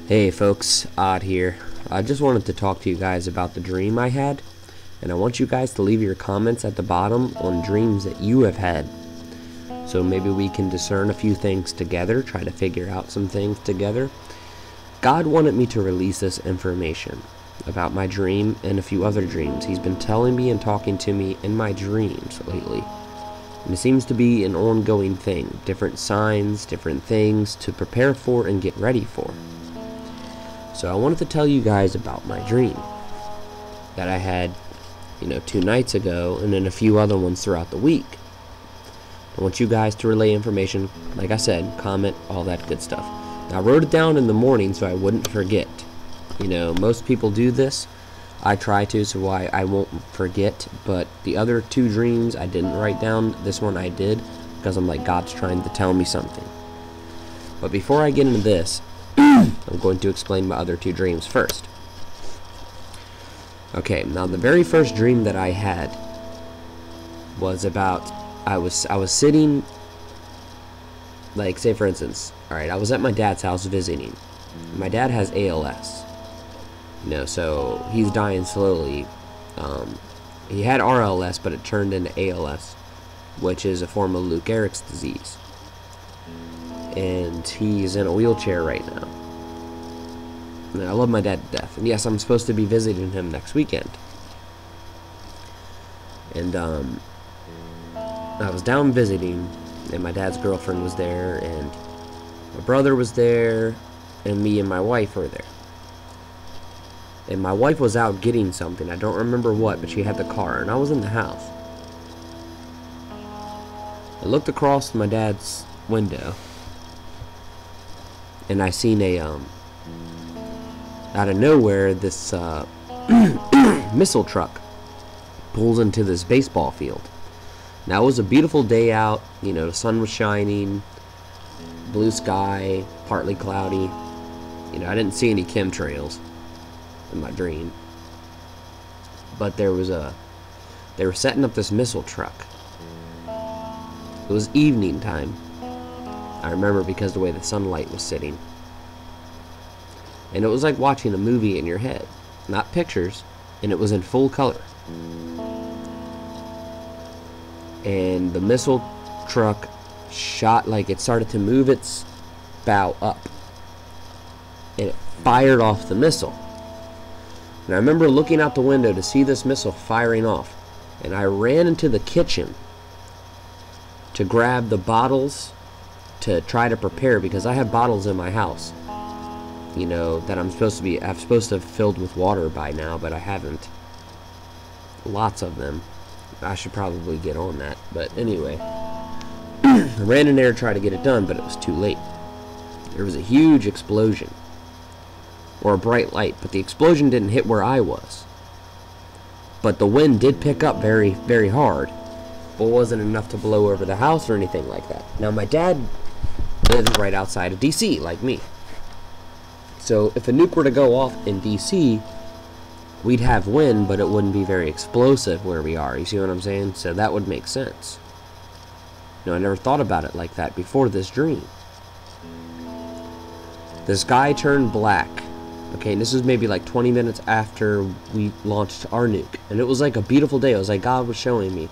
Hey folks, Odd here. I just wanted to talk to you guys about the dream I had, and I want you guys to leave your comments at the bottom on dreams that you have had. So maybe we can discern a few things together, try to figure out some things together. God wanted me to release this information about my dream and a few other dreams. He's been telling me and talking to me in my dreams lately. And it seems to be an ongoing thing, different signs, different things to prepare for and get ready for. So I wanted to tell you guys about my dream that I had, 2 nights ago, and then a few other ones throughout the week. I want you guys to relay information, like I said, comment, all that good stuff. Now, I wrote it down in the morning so I wouldn't forget. Most people do this. I try to, so I won't forget, but the other 2 dreams I didn't write down. This one I did, because I'm like, God's trying to tell me something. But before I get into this, I'm going to explain my other 2 dreams first. Okay, now the very first dream that I had was about, I was sitting, like, say for instance, alright, I was at my dad's house visiting. My dad has ALS. So he's dying slowly. He had RLS, but it turned into ALS, which is a form of Lou Gehrig's disease. And he's in a wheelchair right now. And I love my dad to death. And yes, I'm supposed to be visiting him next weekend. And I was down visiting, and my dad's girlfriend was there, and my brother was there, and me and my wife were there. And my wife was out getting something. I don't remember what, but she had the car, and I was in the house. I looked across my dad's window, and I seen a, out of nowhere, this missile truck pulls into this baseball field. Now, it was a beautiful day out. The sun was shining, blue sky, partly cloudy. I didn't see any chemtrails in my dream, but they were setting up this missile truck. It was evening time, I remember, because the way the sunlight was sitting, and it was like watching a movie in your head, not pictures, and it was in full color. And the missile truck shot, like, it started to move its bow up, and it fired off the missile. And I remember looking out the window to see this missile firing off. And I ran into the kitchen to grab the bottles to try to prepare, because I have bottles in my house, that I'm supposed to have filled with water by now, but I haven't. Lots of them. I should probably get on that. But anyway, I ran in there to try to get it done, but it was too late. There was a huge explosion, or a bright light, but the explosion didn't hit where I was. But the wind did pick up very, very hard, but it wasn't enough to blow over the house or anything like that. Now, my dad lives right outside of DC, like me. So if a nuke were to go off in DC, we'd have wind, but it wouldn't be very explosive where we are. You see what I'm saying? So that would make sense. I never thought about it like that before this dream. The sky turned black. Okay, and this is maybe like 20 minutes after we launched our nuke. And it was like a beautiful day. It was like God was showing me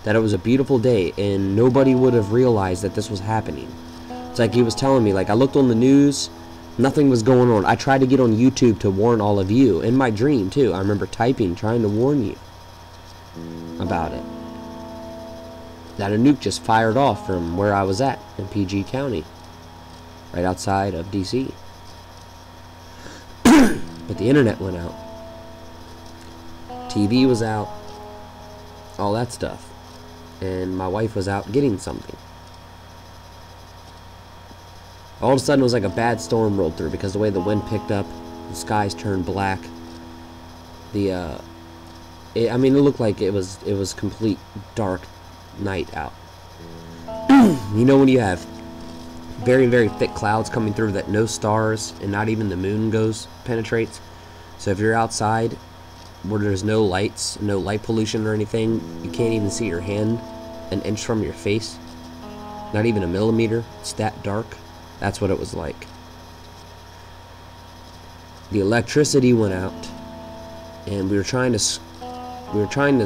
that it was a beautiful day, and nobody would have realized that this was happening. It's like he was telling me, like, I looked on the news, nothing was going on. I tried to get on YouTube to warn all of you. In my dream, too. I remember typing, trying to warn you about it. That a nuke just fired off from where I was at in PG County, right outside of DC. But the internet went out. TV was out. All that stuff. And my wife was out getting something. All of a sudden, it was like a bad storm rolled through, because the way the wind picked up, the skies turned black. It looked like it was complete dark night out. When you have very, very thick clouds coming through that no stars and not even the moon penetrates. So if you're outside where there's no lights, no light pollution or anything, you can't even see your hand an inch from your face. Not even a millimeter. It's that dark. That's what it was like. the electricity went out, and we were trying to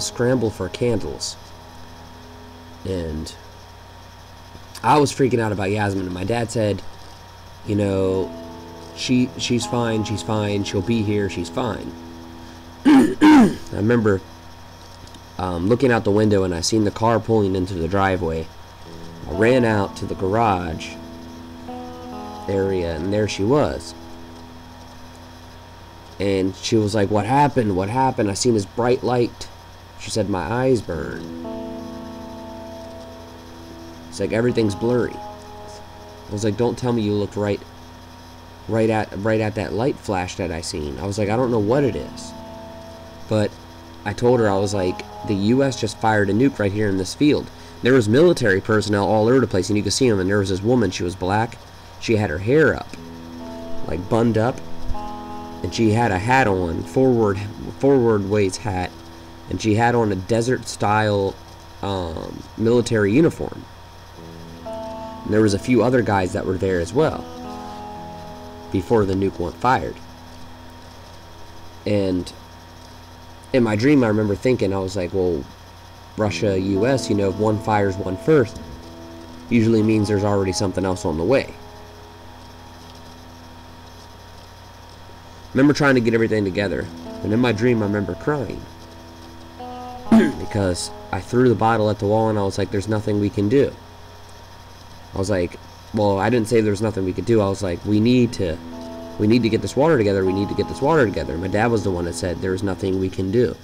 scramble for candles, and I was freaking out about Yasmin, and my dad said, you know, she's fine, she'll be here, she's fine. I remember looking out the window, and I seen the car pulling into the driveway. I ran out to the garage area, and there she was. And she was like, what happened? What happened? I seen this bright light. She said, my eyes burn. It's like everything's blurry. I was like, don't tell me you looked right at that light flash that I seen. I was like, I don't know what it is. But I told her, I was like, the U.S. just fired a nuke right here in this field. There was military personnel all over the place, and you could see them. And there was this woman. She was black. She had her hair up, like bunned up, and she had a hat on, forward ways hat, and she had on a desert style military uniform. And there was a few other guys that were there as well before the nuke went fired. And in my dream, I remember thinking, I was like, well, Russia, US, you know, if one fires one first, usually means there's already something else on the way. I remember trying to get everything together, and in my dream, I remember crying because I threw the bottle at the wall, and I was like, there's nothing we can do. I was like, well, I didn't say there's nothing we could do. I was like, we need to get this water together. We need to get this water together. My dad was the one that said there's nothing we can do.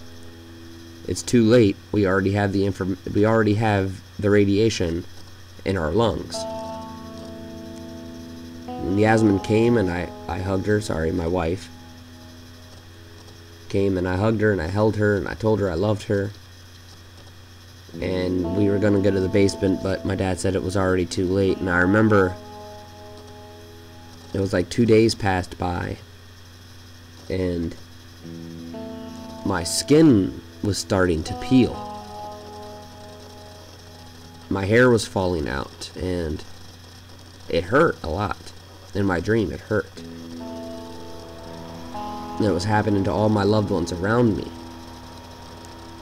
It's too late. We already have the radiation in our lungs. And Yasmin came, and I hugged her. Sorry, my wife came, and I hugged her, and I held her, and I told her I loved her. And we were going to go to the basement, but my dad said it was already too late. And I remember it was like 2 days passed by, and my skin was starting to peel. My hair was falling out, and it hurt a lot. In my dream, it hurt. And it was happening to all my loved ones around me.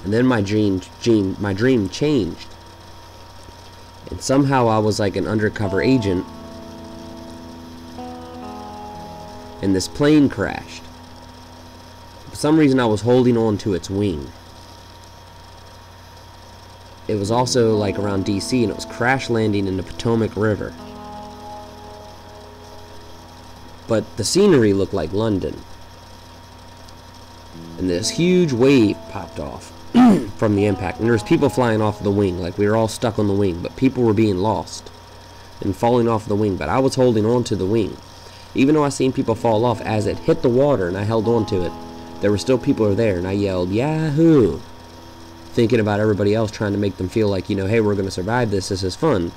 And then my dream changed. And somehow I was like an undercover agent, and this plane crashed. For some reason, I was holding on to its wing. It was also like around DC, and it was crash landing in the Potomac River. But the scenery looked like London. And this huge wave popped off from the impact. And there was people flying off the wing, like we were all stuck on the wing, but people were being lost and falling off the wing. But I was holding on to the wing. Even though I seen people fall off, as it hit the water and I held on to it, there were still people there, and I yelled, Yahoo! Thinking about everybody else, trying to make them feel like, you know, hey, we're going to survive this is fun.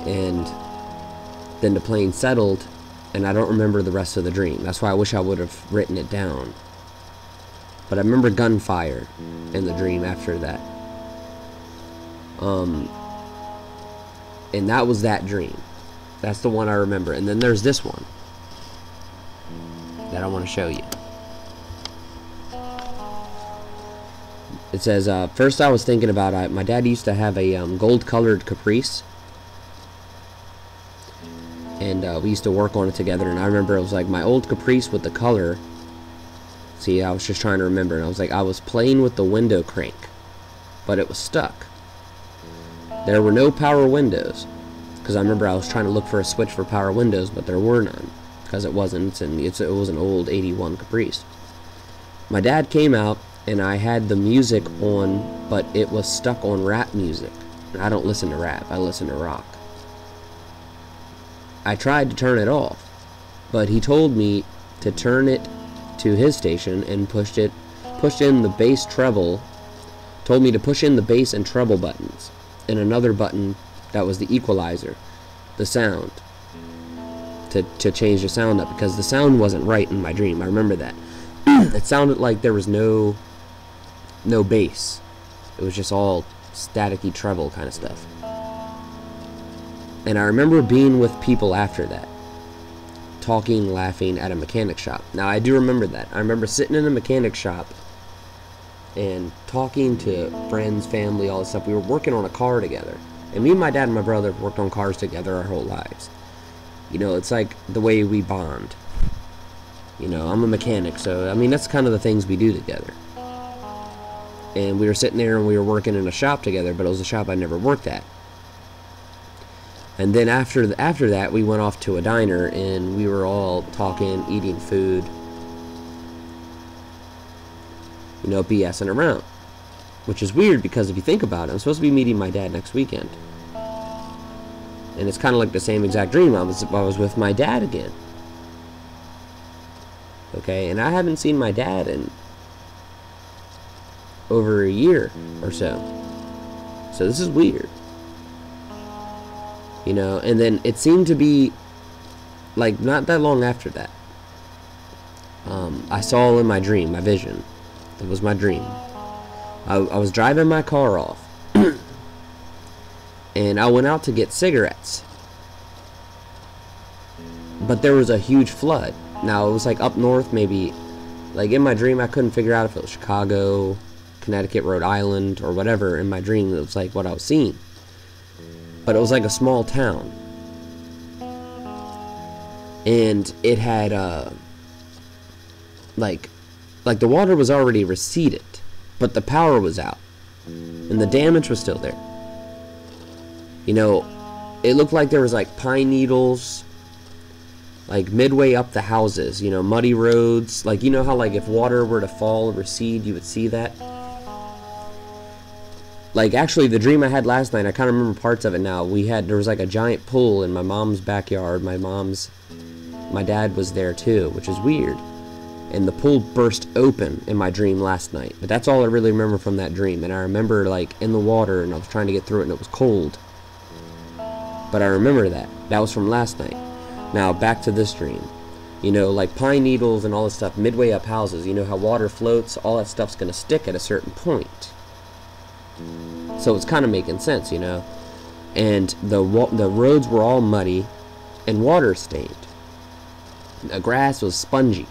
And then the plane settled, and I don't remember the rest of the dream. That's why I wish I would have written it down. But I remember gunfire in the dream after that. And that was that dream. That's the one I remember. And then there's this one that I want to show you. It says, first I was thinking about, my dad used to have a gold-colored Caprice. And we used to work on it together, and I remember it was like my old Caprice with the color. See, I was just trying to remember, and I was like, I was playing with the window crank, but it was stuck. There were no power windows, because I remember I was trying to look for a switch for power windows, but there were none, because it wasn't, and it was an old 81 Caprice. My dad came out, and I had the music on, but it was stuck on rap music. And I don't listen to rap, I listen to rock. I tried to turn it off, but he told me to turn it to his station and pushed in the bass treble, told me to push in the bass and treble buttons, and another button that was the equalizer, the sound, to change the sound up, because the sound wasn't right in my dream. I remember that. It sounded like there was no bass. It was just all staticky treble kind of stuff. And I remember being with people after that. talking, laughing at a mechanic shop. Now, I do remember that. I remember sitting in a mechanic shop and talking to friends, family, all this stuff. We were working on a car together. And me and my dad and my brother have worked on cars together our whole lives. You know, it's like the way we bond. You know, I'm a mechanic, so, I mean, that's kind of the things we do together. And we were sitting there and we were working in a shop together, but it was a shop I never worked at. And then after that, we went off to a diner, and we were all talking, eating food, you know, BSing around. Which is weird, because if you think about it, I'm supposed to be meeting my dad next weekend. And it's kind of like the same exact dream. I was with my dad again. Okay, and I haven't seen my dad in over a year or so. So this is weird. You know, and then it seemed to be like not that long after that. I saw in my dream, my vision. It was my dream. I was driving my car off. And I went out to get cigarettes. But there was a huge flood. Now, it was like up north, maybe. Like in my dream, I couldn't figure out if it was Chicago, Connecticut, Rhode Island, or whatever. In my dream, it was like what I was seeing. But it was like a small town. And it had, like the water was already receded. But the power was out. And the damage was still there. You know, it looked like there was like pine needles, like midway up the houses, you know, muddy roads. Like, you know how like if water were to fall or recede, you would see that? Like, actually, the dream I had last night, I kind of remember parts of it now. There was like a giant pool in my mom's backyard. My dad was there too, which is weird. And the pool burst open in my dream last night. But that's all I really remember from that dream. And I remember, like, in the water, and I was trying to get through it, and it was cold. But I remember that. That was from last night. Now, back to this dream. You know, like pine needles and all this stuff, midway up houses. You know how water floats? All that stuff's going to stick at a certain point. So it's kind of making sense, you know. And the roads were all muddy and water stained. The grass was spongy.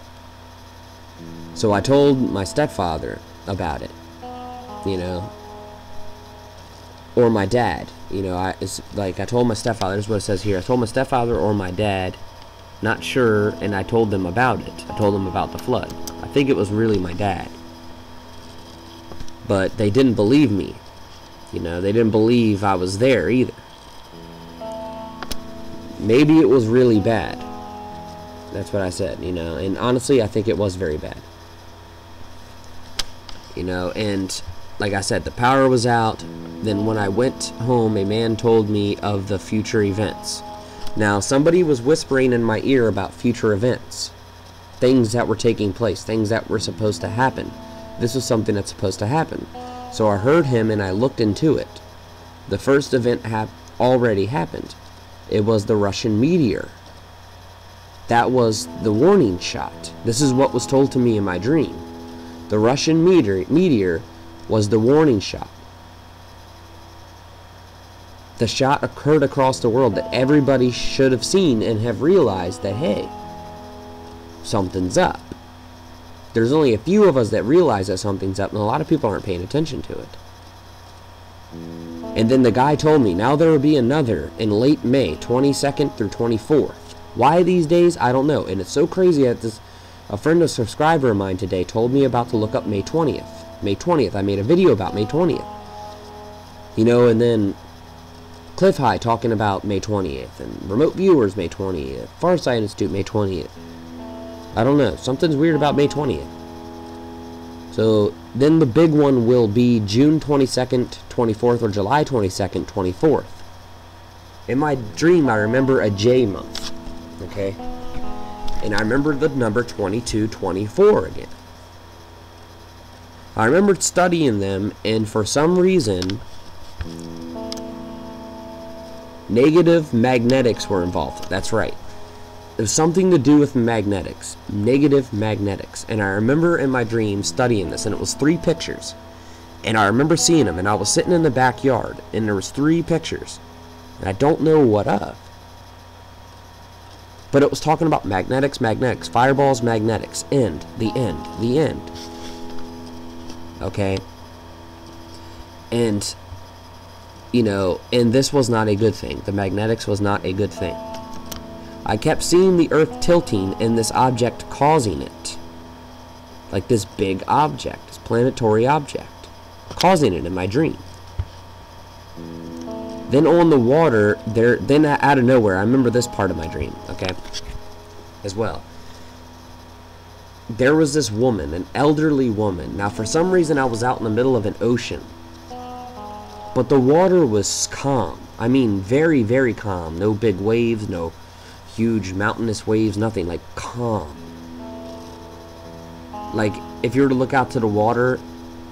So I told my stepfather about it, you know, or my dad, you know. I told my stepfather, this is what it says here. I told my stepfather or my dad, not sure, and I told them about it. I told them about the flood. I think it was really my dad. But they didn't believe me, you know. They didn't believe I was there either. Maybe it was really bad. That's what I said, you know. And honestly, I think it was very bad. You know, and like I said, the power was out. Then when I went home, a man told me of the future events. Now, somebody was whispering in my ear about future events. Things that were taking place, things that were supposed to happen. This was something that's supposed to happen. So I heard him and I looked into it. The first event already happened. It was the Russian meteor. That was the warning shot. This is what was told to me in my dream. The Russian meteor was the warning shot. The shot occurred across the world that everybody should have seen and have realized that, hey, something's up. There's only a few of us that realize that something's up, and a lot of people aren't paying attention to it. And then the guy told me, now there will be another in late May, 22nd through 24th. Why these days? I don't know. And it's so crazy that a friend, a subscriber of mine today, told me about to look up May 20th. May 20th. I made a video about May 20th. You know, and then Cliff High talking about May 20th, and Remote Viewers May 20th, Farsight Institute May 20th. I don't know. Something's weird about May 20th. So then the big one will be June 22nd, 24th, or July 22nd, 24th. In my dream, I remember a J month. Okay? And I remember the number 2224 again. I remembered studying them, and for some reason, negative magnetics were involved. That's right. There's something to do with magnetics. Negative magnetics. And I remember in my dream studying this, and it was 3 pictures. And I remember seeing them, and I was sitting in the backyard, and there was 3 pictures. And I don't know what of. But it was talking about magnetics, magnetics, fireballs, magnetics, end, the end, the end. Okay? And, you know, and this was not a good thing. The magnetics was not a good thing. I kept seeing the Earth tilting and this object causing it. Like this big object, this planetary object, causing it in my dream. Then on the water, then out of nowhere, I remember this part of my dream, okay, as well. There was this woman, an elderly woman. Now, for some reason, I was out in the middle of an ocean. But the water was calm. I mean, very, very calm. No big waves, no huge mountainous waves, nothing. Like, calm. Like, if you were to look out to the water,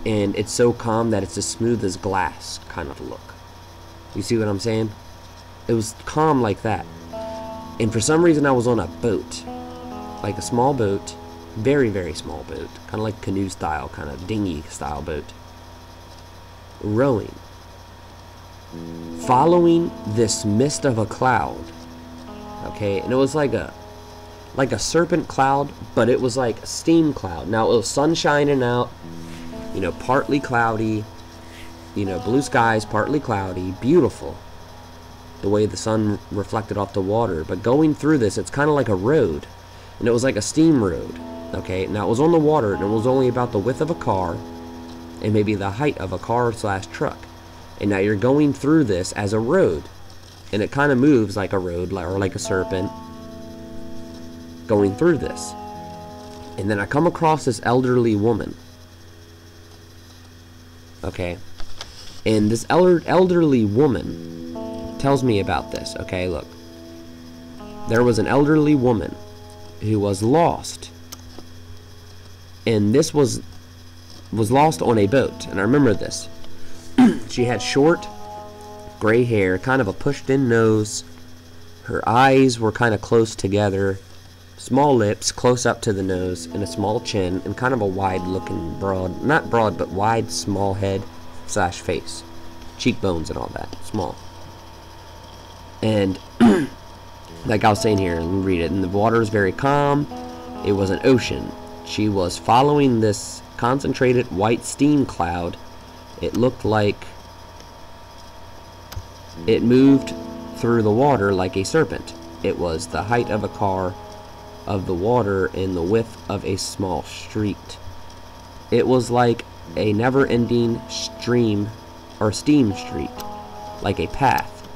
and it's so calm that it's as smooth as glass, kind of look. You see what I'm saying? It was calm like that. And for some reason I was on a boat. Like a small boat. Very, very small boat. Kind of like canoe style, kind of dinghy style boat. Rowing. Following this mist of a cloud. Okay, and it was like a serpent cloud, but it was like a steam cloud. Now it was sun shining out, you know, partly cloudy. You know, blue skies, partly cloudy, beautiful. The way the sun reflected off the water. But going through this, it's kind of like a road. And it was like a steam road. Okay, now it was on the water, and it was only about the width of a car, and maybe the height of a car / truck. And now you're going through this as a road. And it kind of moves like a road, or like a serpent, going through this. And then I come across this elderly woman. Okay. And this elderly woman tells me about this. Okay, look. There was an elderly woman who was lost. And this was lost on a boat. And I remember this. She had short, gray hair, kind of a pushed-in nose. Her eyes were kind of close together. Small lips, close up to the nose, and a small chin, and kind of a wide-looking, broad, not broad, but wide, small head / face. Cheekbones and all that. Small. And, like I was saying here, and read it, and the water is very calm. It was an ocean. She was following this concentrated white steam cloud. It looked like it moved through the water like a serpent. It was the height of a car of the water in the width of a small street. It was like a never-ending stream or steam street, like a path.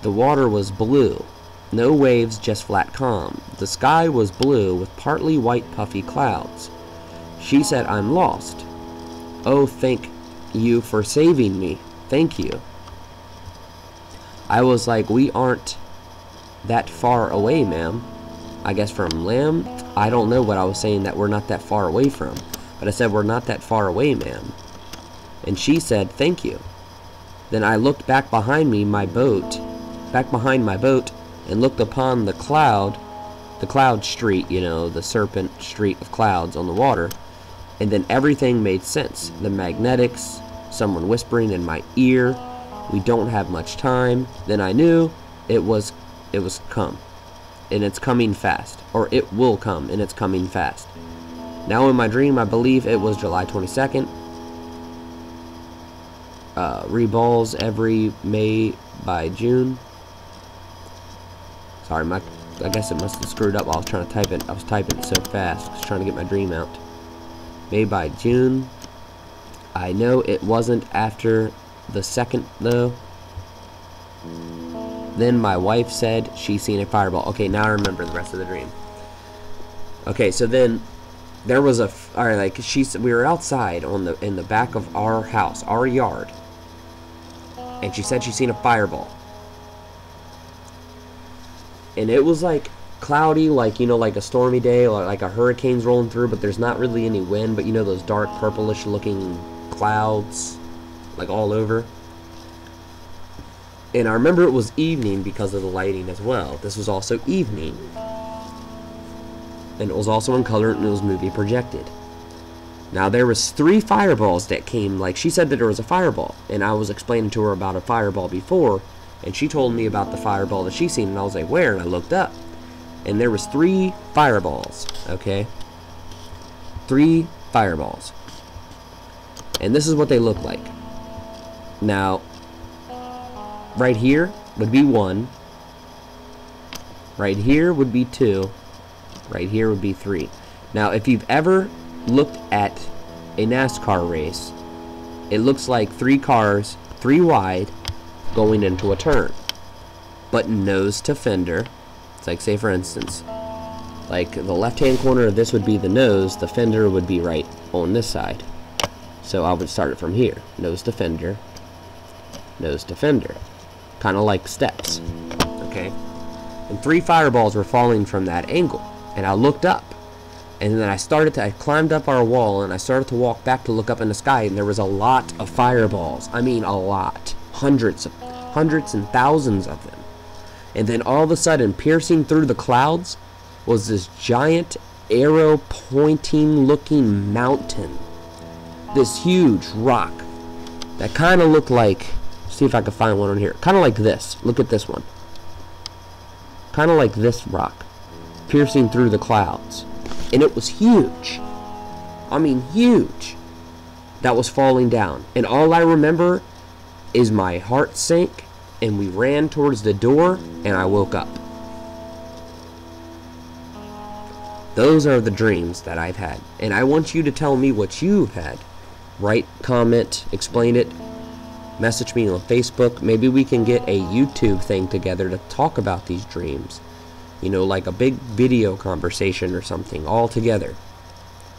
The water was blue, no waves, just flat calm. The sky was blue with partly white puffy clouds. She said, "I'm lost." "Oh, thank you for saving me. Thank you." I was like, "We aren't that far away, ma'am." I guess from Lamb, I don't know what I was saying that we're not that far away from. But I said, "We're not that far away, ma'am." And she said, "Thank you." Then I looked back behind my boat, and looked upon the cloud street, you know, the serpent street of clouds on the water. And then everything made sense. The magnetics, someone whispering in my ear, "We don't have much time." Then I knew it was come. And it's coming fast. Or it will come, and it's coming fast. Now in my dream, I believe it was July 22nd. Reballs every May by June. Sorry, I guess it must have screwed up while I was trying to type it. I was typing it so fast. I was trying to get my dream out. May by June. I know it wasn't after the 2nd, though. Then my wife said she seen a fireball. Okay, now I remember the rest of the dream. Okay, so then there was we were outside in the back of our house, our yard, and she said she seen a fireball, and it was like cloudy, like, you know, like a stormy day, or like a hurricane's rolling through, but there's not really any wind, but you know those dark purplish looking clouds like all over. And I remember it was evening because of the lighting as well. This was also evening. And it was also in color, and it was movie projected. Now there was 3 fireballs that came, like she said that there was a fireball. And I was explaining to her about a fireball before, and she told me about the fireball that she seen, and I was like, "Where?" And I looked up. and there was 3 fireballs, okay? 3 fireballs. And this is what they look like. Now, right here would be 1. Right here would be 2. Right here would be 3. Now, if you've ever looked at a NASCAR race, it looks like 3 cars, 3 wide, going into a turn. But nose to fender. It's like, say for instance, like the left-hand corner of this would be the nose, the fender would be right on this side. So I would start it from here. Nose to fender. Nose to fender. Kind of like steps. Okay? And 3 fireballs were falling from that angle. And I looked up. And then I climbed up our wall, and I started to walk back to look up in the sky, and there was a lot of fireballs. I mean, a lot. Hundreds and thousands of them. And then all of a sudden, piercing through the clouds, was this giant arrow-pointing looking mountain. This huge rock that kind of looked like, see if I can find one on here, kind of like this. Look at this one. Kind of like this rock, piercing through the clouds. And it was huge. I mean, huge. That was falling down. And all I remember is my heart sank, and we ran towards the door, and I woke up. Those are the dreams that I've had. And I want you to tell me what you've had. Write, comment, explain it. Message me on Facebook. Maybe we can get a YouTube thing together to talk about these dreams. You know, like a big video conversation or something, all together,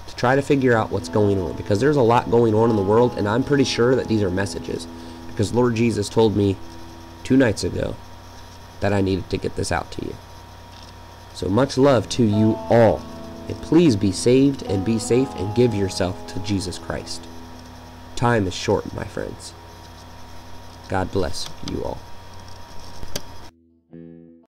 to try to figure out what's going on, because there's a lot going on in the world, and I'm pretty sure that these are messages, because Lord Jesus told me 2 nights ago that I needed to get this out to you. So much love to you all, and please be saved and be safe and give yourself to Jesus Christ. Time is short, my friends. God bless you all.